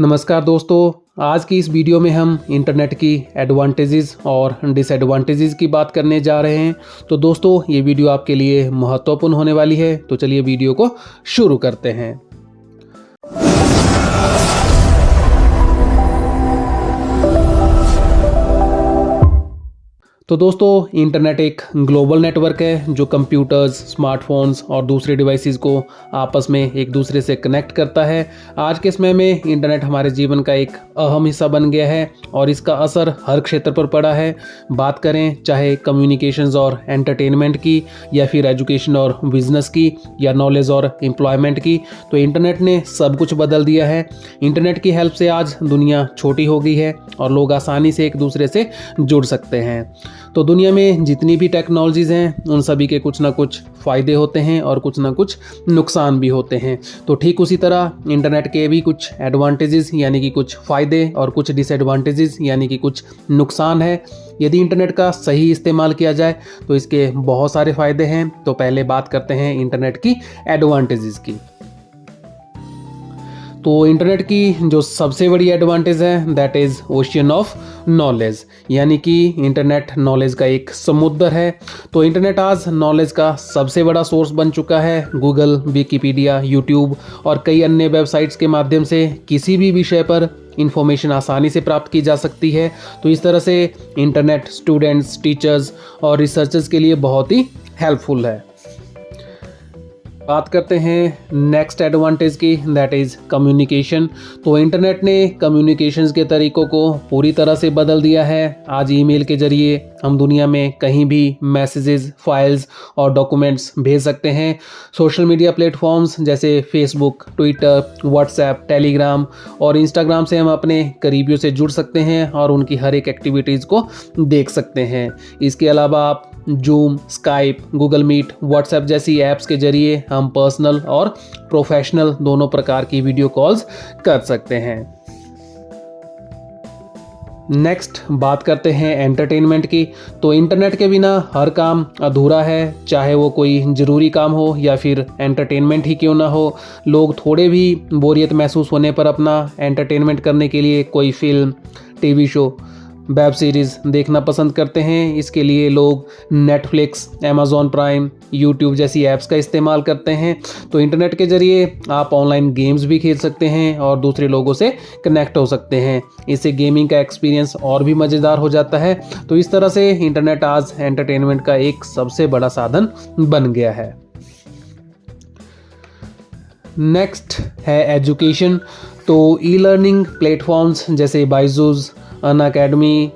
नमस्कार दोस्तों, आज की इस वीडियो में हम इंटरनेट की एडवांटेजेस और डिसएडवांटेजेस की बात करने जा रहे हैं। तो दोस्तों, ये वीडियो आपके लिए महत्वपूर्ण होने वाली है। तो चलिए वीडियो को शुरू करते हैं। तो दोस्तों, इंटरनेट एक ग्लोबल नेटवर्क है जो कंप्यूटर्स, स्मार्टफोन्स और दूसरे डिवाइसेस को आपस में एक दूसरे से कनेक्ट करता है। आज के समय में इंटरनेट हमारे जीवन का एक अहम हिस्सा बन गया है और इसका असर हर क्षेत्र पर पड़ा है। बात करें चाहे कम्युनिकेशंस और एंटरटेनमेंट की, या फिर एजुकेशन और बिजनेस की, या नॉलेज और एम्प्लॉयमेंट की, तो इंटरनेट ने सब कुछ बदल दिया है। इंटरनेट की हेल्प से आज दुनिया छोटी हो गई है और लोग आसानी से एक दूसरे से जुड़ सकते हैं। तो दुनिया में जितनी भी टेक्नोलॉजीज़ हैं उन सभी के कुछ ना कुछ फ़ायदे होते हैं और कुछ ना कुछ नुकसान भी होते हैं। तो ठीक उसी तरह इंटरनेट के भी कुछ एडवांटेजेस यानी कि कुछ फ़ायदे और कुछ डिसएडवांटेजेस यानी कि कुछ नुकसान है। यदि इंटरनेट का सही इस्तेमाल किया जाए तो इसके बहुत सारे फ़ायदे हैं। तो पहले बात करते हैं इंटरनेट की एडवांटेजेस की। तो इंटरनेट की जो सबसे बड़ी एडवांटेज है that is ocean of knowledge, यानी कि इंटरनेट नॉलेज का एक समुद्र है। तो इंटरनेट आज नॉलेज का सबसे बड़ा सोर्स बन चुका है। गूगल, विकिपीडिया, यूट्यूब और कई अन्य वेबसाइट्स के माध्यम से किसी भी विषय पर इंफॉर्मेशन आसानी से प्राप्त की जा सकती है। तो इस तरह से इंटरनेट स्टूडेंट्स, टीचर्स और रिसर्चर्स के लिए बहुत ही हेल्पफुल है। बात करते हैं नेक्स्ट एडवांटेज की, दैट इज़ कम्युनिकेशन। तो इंटरनेट ने कम्युनिकेशंस के तरीकों को पूरी तरह से बदल दिया है। आज ईमेल के जरिए हम दुनिया में कहीं भी मैसेजेस, फाइल्स और डॉक्यूमेंट्स भेज सकते हैं। सोशल मीडिया प्लेटफॉर्म्स जैसे फेसबुक, ट्विटर, व्हाट्सएप, टेलीग्राम और इंस्टाग्राम से हम अपने करीबियों से जुड़ सकते हैं और उनकी हर एक एक्टिविटीज़ को देख सकते हैं। इसके अलावा आप Zoom, Skype, Google Meet, WhatsApp जैसी ऐप्स के जरिए हम पर्सनल और प्रोफेशनल दोनों प्रकार की वीडियो कॉल्स कर सकते हैं। नेक्स्ट बात करते हैं एंटरटेनमेंट की। तो इंटरनेट के बिना हर काम अधूरा है, चाहे वो कोई ज़रूरी काम हो या फिर एंटरटेनमेंट ही क्यों ना हो। लोग थोड़े भी बोरियत महसूस होने पर अपना एंटरटेनमेंट करने के लिए कोई film, TV show, web series देखना पसंद करते हैं। इसके लिए लोग नेटफ्लिक्स, अमेज़ॉन प्राइम, यूट्यूब जैसी ऐप्स का इस्तेमाल करते हैं। तो इंटरनेट के ज़रिए आप ऑनलाइन गेम्स भी खेल सकते हैं और दूसरे लोगों से कनेक्ट हो सकते हैं। इससे गेमिंग का एक्सपीरियंस और भी मज़ेदार हो जाता है। तो इस तरह से इंटरनेट आज एंटरटेनमेंट का एक सबसे बड़ा साधन बन गया है। नेक्स्ट है एजुकेशन। तो ई लर्निंग प्लेटफॉर्म्स जैसे बायजूस, अनअकैडमी,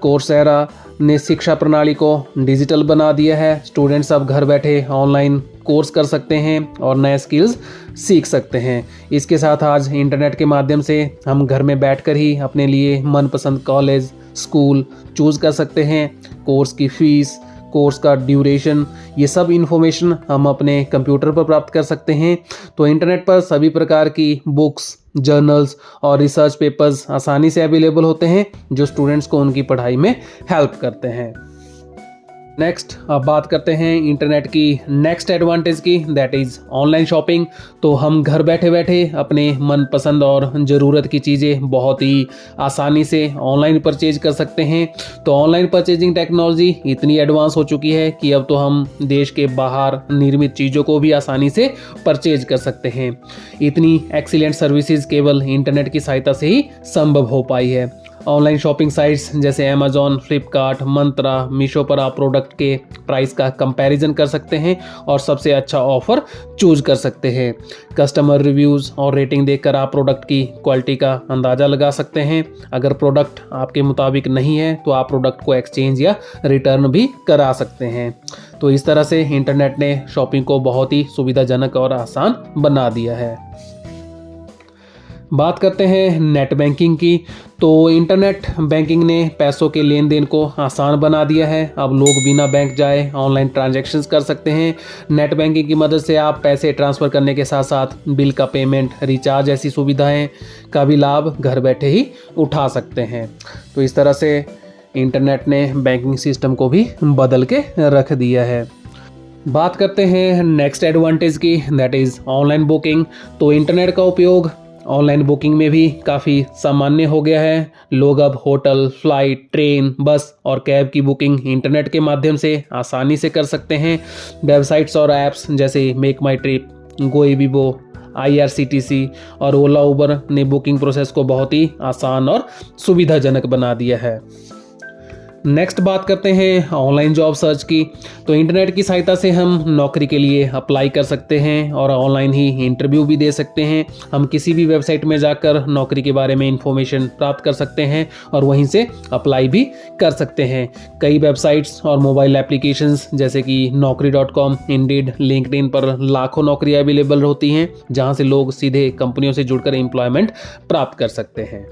कोर्सेरा ने शिक्षा प्रणाली को डिजिटल बना दिया है। स्टूडेंट्स अब घर बैठे ऑनलाइन कोर्स कर सकते हैं और नए स्किल्स सीख सकते हैं। इसके साथ आज इंटरनेट के माध्यम से हम घर में बैठकर ही अपने लिए मनपसंद कॉलेज, स्कूल चूज़ कर सकते हैं। कोर्स की फ़ीस, कोर्स का ड्यूरेशन, ये सब इन्फॉर्मेशन हम अपने कंप्यूटर पर प्राप्त कर सकते हैं। तो इंटरनेट पर सभी प्रकार की बुक्स, जर्नल्स और रिसर्च पेपर्स आसानी से अवेलेबल होते हैं जो स्टूडेंट्स को उनकी पढ़ाई में हेल्प करते हैं। नेक्स्ट अब बात करते हैं इंटरनेट की नेक्स्ट एडवांटेज की, दैट इज़ ऑनलाइन शॉपिंग। तो हम घर बैठे बैठे अपने मनपसंद और ज़रूरत की चीज़ें बहुत ही आसानी से ऑनलाइन परचेज कर सकते हैं। तो ऑनलाइन परचेजिंग टेक्नोलॉजी इतनी एडवांस हो चुकी है कि अब तो हम देश के बाहर निर्मित चीज़ों को भी आसानी से परचेज कर सकते हैं। इतनी एक्सीलेंट सर्विसेज केवल इंटरनेट की सहायता से ही संभव हो पाई है। ऑनलाइन शॉपिंग साइट्स जैसे अमेज़ॉन, फ्लिपकार्ट, मंत्रा, मीशो पर आप प्रोडक्ट के प्राइस का कंपैरिजन कर सकते हैं और सबसे अच्छा ऑफ़र चूज कर सकते हैं। कस्टमर रिव्यूज़ और रेटिंग देखकर आप प्रोडक्ट की क्वालिटी का अंदाज़ा लगा सकते हैं। अगर प्रोडक्ट आपके मुताबिक नहीं है तो आप प्रोडक्ट को एक्सचेंज या रिटर्न भी करा सकते हैं। तो इस तरह से इंटरनेट ने शॉपिंग को बहुत ही सुविधाजनक और आसान बना दिया है। बात करते हैं नेट बैंकिंग की। तो इंटरनेट बैंकिंग ने पैसों के लेन देन को आसान बना दिया है। अब लोग बिना बैंक जाए ऑनलाइन ट्रांजैक्शंस कर सकते हैं। नेट बैंकिंग की मदद से आप पैसे ट्रांसफ़र करने के साथ साथ बिल का पेमेंट, रिचार्ज ऐसी सुविधाएं का भी लाभ घर बैठे ही उठा सकते हैं। तो इस तरह से इंटरनेट ने बैंकिंग सिस्टम को भी बदल के रख दिया है। बात करते हैं नेक्स्ट एडवांटेज की, दैट इज़ ऑनलाइन बुकिंग। तो इंटरनेट का उपयोग ऑनलाइन बुकिंग में भी काफ़ी सामान्य हो गया है। लोग अब होटल, फ्लाइट, ट्रेन, बस और कैब की बुकिंग इंटरनेट के माध्यम से आसानी से कर सकते हैं। वेबसाइट्स और ऐप्स जैसे मेक माई ट्रिप, गोइबिबो, IRCTC और ओला उबर ने बुकिंग प्रोसेस को बहुत ही आसान और सुविधाजनक बना दिया है। नेक्स्ट बात करते हैं ऑनलाइन जॉब सर्च की। तो इंटरनेट की सहायता से हम नौकरी के लिए अप्लाई कर सकते हैं और ऑनलाइन ही इंटरव्यू भी दे सकते हैं। हम किसी भी वेबसाइट में जाकर नौकरी के बारे में इंफॉर्मेशन प्राप्त कर सकते हैं और वहीं से अप्लाई भी कर सकते हैं। कई वेबसाइट्स और मोबाइल एप्लीकेशंस जैसे कि naukri.com, इंडीड, लिंक्डइन पर लाखों नौकरियां अवेलेबल होती हैं, जहां से लोग सीधे कंपनियों से जुड़कर एम्प्लॉयमेंट प्राप्त कर सकते हैं।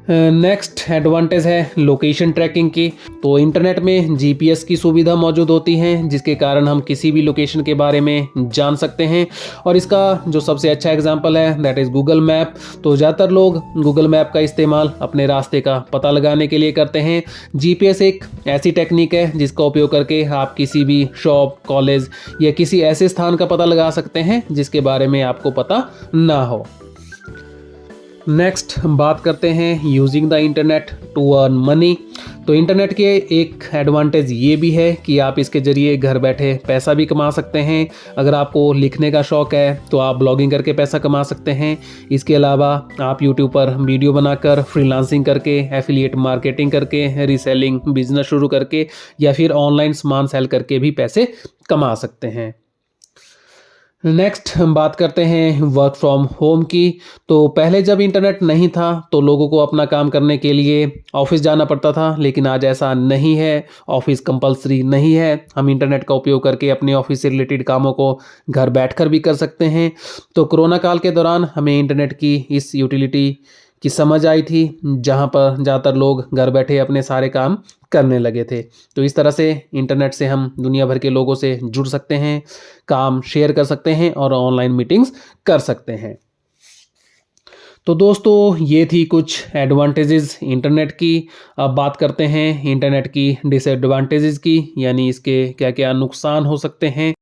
नेक्स्ट एडवांटेज है लोकेशन ट्रैकिंग की। तो इंटरनेट में GPS की सुविधा मौजूद होती है, जिसके कारण हम किसी भी लोकेशन के बारे में जान सकते हैं। और इसका जो सबसे अच्छा एग्जांपल है दैट इज़ गूगल मैप। तो ज़्यादातर लोग गूगल मैप का इस्तेमाल अपने रास्ते का पता लगाने के लिए करते हैं। GPS एक ऐसी टेक्निक है जिसका उपयोग करके आप किसी भी शॉप, कॉलेज या किसी ऐसे स्थान का पता लगा सकते हैं जिसके बारे में आपको पता ना हो। नेक्स्ट बात करते हैं using the internet to earn money. तो इंटरनेट के एक एडवांटेज ये भी है कि आप इसके ज़रिए घर बैठे पैसा भी कमा सकते हैं। अगर आपको लिखने का शौक़ है तो आप ब्लॉगिंग करके पैसा कमा सकते हैं। इसके अलावा आप यूट्यूब पर वीडियो बनाकर, फ्रीलांसिंग करके, एफिलिएट मार्केटिंग करके, रीसेलिंग बिजनेस शुरू करके या फिर ऑनलाइन सामान सेल करके भी पैसे कमा सकते हैं। नेक्स्ट हम बात करते हैं वर्क फ्रॉम होम की। तो पहले जब इंटरनेट नहीं था तो लोगों को अपना काम करने के लिए ऑफिस जाना पड़ता था, लेकिन आज ऐसा नहीं है। ऑफिस कंपलसरी नहीं है। हम इंटरनेट का उपयोग करके अपने ऑफिस से रिलेटेड कामों को घर बैठकर भी कर सकते हैं। तो कोरोना काल के दौरान हमें इंटरनेट की इस यूटिलिटी की समझ आई थी, जहाँ पर ज़्यादातर लोग घर बैठे अपने सारे काम करने लगे थे। तो इस तरह से इंटरनेट से हम दुनिया भर के लोगों से जुड़ सकते हैं, काम शेयर कर सकते हैं और ऑनलाइन मीटिंग्स कर सकते हैं। तो दोस्तों ये थी कुछ एडवांटेजेस इंटरनेट की। अब बात करते हैं इंटरनेट की डिसएडवांटेजेस की, यानी इसके क्या क्या नुकसान हो सकते हैं।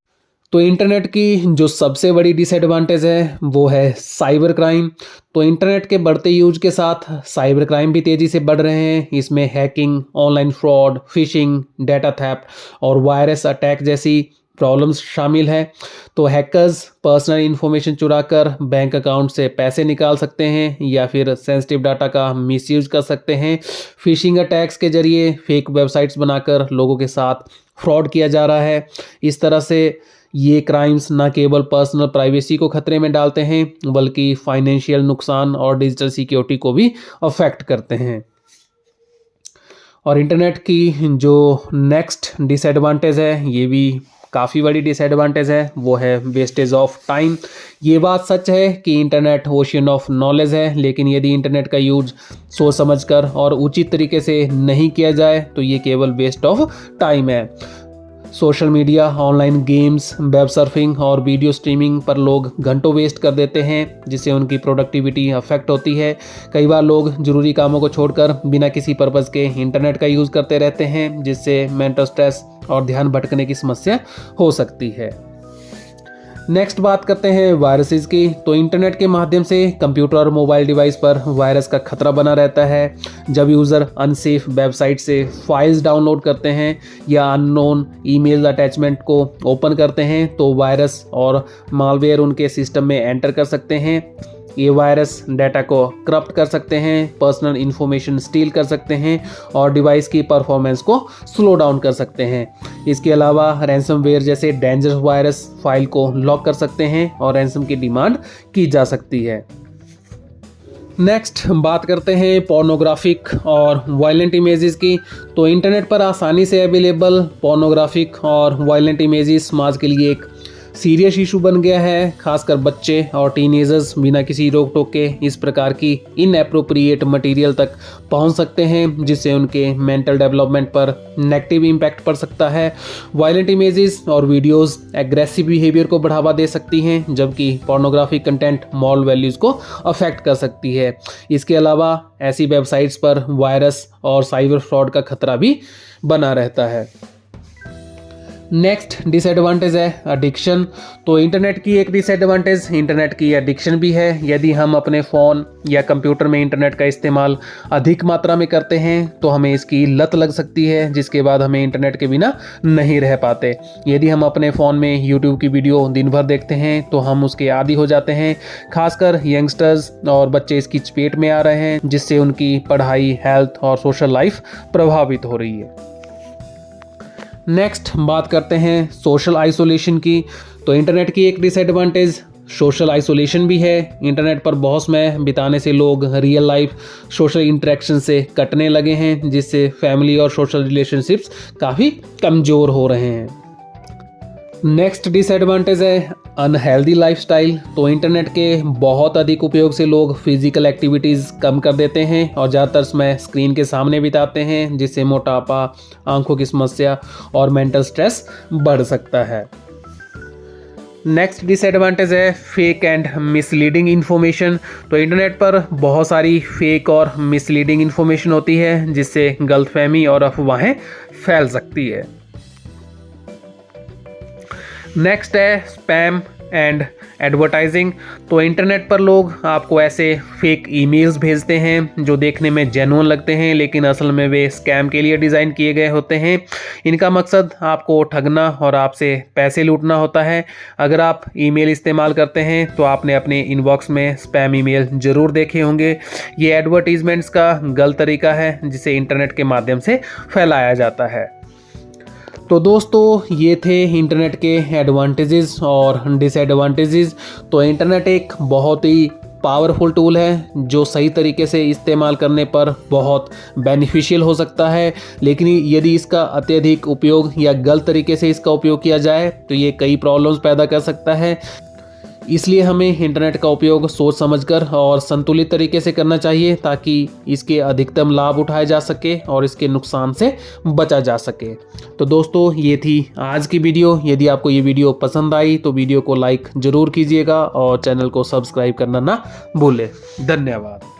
तो इंटरनेट की जो सबसे बड़ी डिसएडवांटेज है वो है साइबर क्राइम। तो इंटरनेट के बढ़ते यूज के साथ साइबर क्राइम भी तेज़ी से बढ़ रहे हैं। इसमें hacking, online fraud, fishing, data theft और वायरस अटैक जैसी प्रॉब्लम्स शामिल है। तो हैकर्स पर्सनल इन्फॉर्मेशन चुराकर बैंक अकाउंट से पैसे निकाल सकते हैं या फिर सेंसिटिव डाटा का मिसयूज कर सकते हैं। फिशिंग अटैक्स के जरिए फेक वेबसाइट्स बनाकर लोगों के साथ फ्रॉड किया जा रहा है। इस तरह से ये क्राइम्स न केवल पर्सनल प्राइवेसी को खतरे में डालते हैं बल्कि फाइनेंशियल नुकसान और डिजिटल सिक्योरिटी को भी अफेक्ट करते हैं। और इंटरनेट की जो नेक्स्ट डिसएडवांटेज है, ये भी काफ़ी बड़ी डिसएडवांटेज है, वो है वेस्टेज ऑफ टाइम। ये बात सच है कि इंटरनेट ओशियन ऑफ नॉलेज है, लेकिन यदि इंटरनेट का यूज सोच समझकर और उचित तरीके से नहीं किया जाए तो ये केवल वेस्ट ऑफ टाइम है। Social media, online games, web surfing और वीडियो स्ट्रीमिंग पर लोग घंटों वेस्ट कर देते हैं, जिससे उनकी प्रोडक्टिविटी अफेक्ट होती है। कई बार लोग जरूरी कामों को छोड़कर बिना किसी पर्पज़ के इंटरनेट का यूज़ करते रहते हैं, जिससे मेंटल स्ट्रेस और ध्यान भटकने की समस्या हो सकती है। नेक्स्ट बात करते हैं वायरसेस की। तो इंटरनेट के माध्यम से कंप्यूटर और मोबाइल डिवाइस पर वायरस का खतरा बना रहता है। जब यूज़र अनसेफ वेबसाइट से फाइल्स डाउनलोड करते हैं या अननोन ईमेल अटैचमेंट को ओपन करते हैं तो वायरस और मालवेयर उनके सिस्टम में एंटर कर सकते हैं। ये वायरस डेटा को करप्ट कर सकते हैं, पर्सनल इन्फॉर्मेशन स्टील कर सकते हैं और डिवाइस की परफॉर्मेंस को स्लो डाउन कर सकते हैं। इसके अलावा रैंसमवेयर जैसे डेंजरस वायरस फाइल को लॉक कर सकते हैं और रैंसम की डिमांड की जा सकती है। नेक्स्ट बात करते हैं पोर्नोग्राफिक और वायलेंट इमेजेस की। तो इंटरनेट पर आसानी से अवेलेबल पोर्नोग्राफिक और वायलेंट इमेजेस समाज के लिए एक सीरियस इशू बन गया है। खासकर बच्चे और टीनेजर्स बिना किसी रोक टोक के इस प्रकार की इनएप्रोप्रिएट मटेरियल तक पहुंच सकते हैं, जिससे उनके मेंटल डेवलपमेंट पर नेगेटिव इम्पैक्ट पड़ सकता है। वायलेंट इमेजेस और वीडियोस एग्रेसिव बिहेवियर को बढ़ावा दे सकती हैं, जबकि पोर्नोग्राफिक कंटेंट मॉरल वैल्यूज़ को अफेक्ट कर सकती है। इसके अलावा ऐसी वेबसाइट्स पर वायरस और साइबर फ्रॉड का खतरा भी बना रहता है। नेक्स्ट डिसएडवांटेज है एडिक्शन। तो इंटरनेट की एक डिसएडवांटेज इंटरनेट की एडिक्शन भी है। यदि हम अपने फ़ोन या कंप्यूटर में इंटरनेट का इस्तेमाल अधिक मात्रा में करते हैं तो हमें इसकी लत लग सकती है, जिसके बाद हमें इंटरनेट के बिना नहीं रह पाते। यदि हम अपने फ़ोन में यूट्यूब की वीडियो दिन भर देखते हैं तो हम उसके आदी हो जाते हैं। खासकर यंगस्टर्स और बच्चे इसकी चपेट में आ रहे हैं, जिससे उनकी पढ़ाई, हेल्थ और सोशल लाइफ प्रभावित हो रही है। नेक्स्ट बात करते हैं सोशल आइसोलेशन की। तो इंटरनेट की एक डिसएडवांटेज सोशल आइसोलेशन भी है। इंटरनेट पर बहुत समय बिताने से लोग रियल लाइफ सोशल इंटरेक्शन से कटने लगे हैं, जिससे फैमिली और सोशल रिलेशनशिप्स काफ़ी कमज़ोर हो रहे हैं। नेक्स्ट डिसएडवांटेज है अनहेल्दी लाइफस्टाइल। तो इंटरनेट के बहुत अधिक उपयोग से लोग फिजिकल एक्टिविटीज़ कम कर देते हैं और ज़्यादातर समय स्क्रीन के सामने बिताते हैं, जिससे मोटापा, आंखों की समस्या और मेंटल स्ट्रेस बढ़ सकता है। नेक्स्ट डिसएडवांटेज है फेक एंड मिसलीडिंग इन्फॉर्मेशन। तो इंटरनेट पर बहुत सारी फेक और मिसलीडिंग इन्फॉर्मेशन होती है, जिससे गलतफहमी और अफवाहें फैल सकती है। नेक्स्ट है स्पैम एंड एडवर्टाइजिंग। तो इंटरनेट पर लोग आपको ऐसे फेक ईमेल्स भेजते हैं जो देखने में जेन्युइन लगते हैं, लेकिन असल में वे स्कैम के लिए डिज़ाइन किए गए होते हैं। इनका मकसद आपको ठगना और आपसे पैसे लूटना होता है। अगर आप ईमेल इस्तेमाल करते हैं तो आपने अपने इनबॉक्स में स्पैम ईमेल ज़रूर देखे होंगे। ये एडवर्टीजमेंट्स का गलत तरीका है जिसे इंटरनेट के माध्यम से फैलाया जाता है। तो दोस्तों ये थे इंटरनेट के एडवांटेजेस और डिसएडवांटेजेस। तो इंटरनेट एक बहुत ही पावरफुल टूल है जो सही तरीके से इस्तेमाल करने पर बहुत बेनिफिशियल हो सकता है, लेकिन यदि इसका अत्यधिक उपयोग या गलत तरीके से इसका उपयोग किया जाए तो ये कई प्रॉब्लम्स पैदा कर सकता है। इसलिए हमें इंटरनेट का उपयोग सोच समझकर और संतुलित तरीके से करना चाहिए, ताकि इसके अधिकतम लाभ उठाए जा सके और इसके नुकसान से बचा जा सके। तो दोस्तों ये थी आज की वीडियो। यदि आपको ये वीडियो पसंद आई तो वीडियो को लाइक ज़रूर कीजिएगा और चैनल को सब्सक्राइब करना ना भूलें। धन्यवाद।